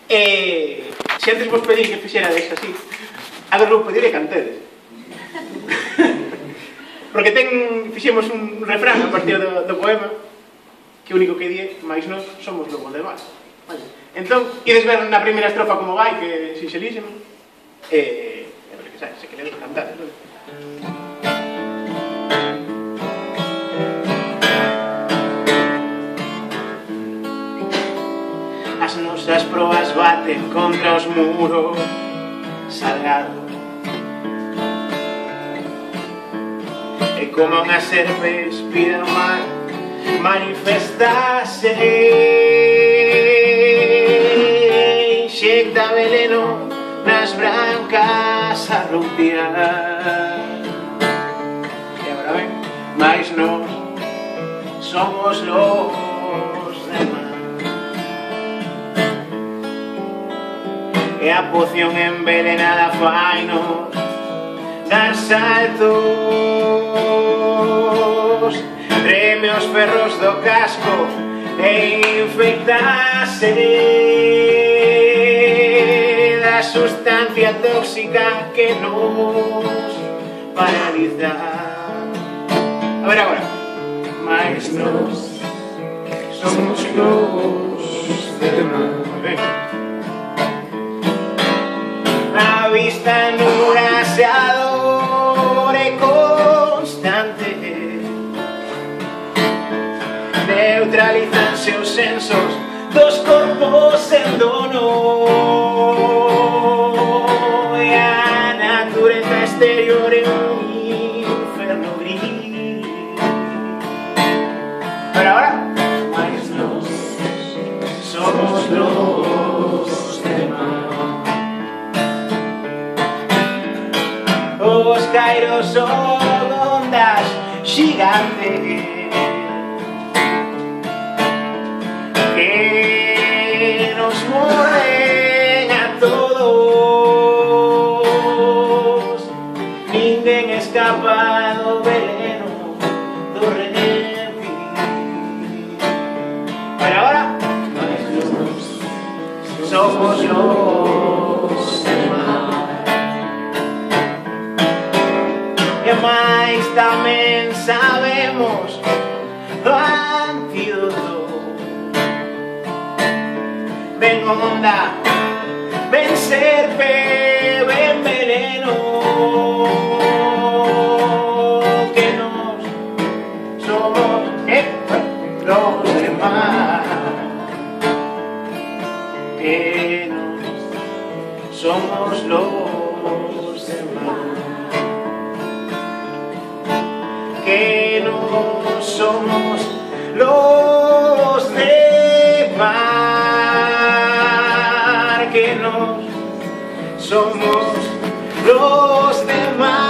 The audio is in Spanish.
Se antes vos pedí que fixerades así, agora vou pedir que cantedes. Porque fixemos un refrán a partir do poema que o único que di é máis nós somos lobos de mar. Entón, ides ver na primeira estrofa como vai, que sinxelísimo, e a ver que sabes, se queredes cantar, non? As nosas proas baten contra os muros salgados, e como unha serpe espida o mar manifestase, inxecta veneno nas brancas arrupias. E agora ben, mais nós somos los demás. E a poción envenenada fainos dar saltos, treme os ferros do casco e infectase da sustancia tóxica que nos paraliza. A ver agora. Mais nós somos los demás. A vista nubla a dor é constante, neutralizanse os sensos dos corpos en dono, e a natureza exterior é un inferno gris. Pero ahora, mais nós somos los demás. Os cairos son ondas gigantes que nos mueven a todos. Ninguén escapa do veneno do renefil. Pero ahora, somos los demás. E máis tamén sabemos do antídoto. Ven onda, ven serpe, ven veneno, que nos somos los demás, que nos somos los demás, que no somos los demás, que no somos los demás.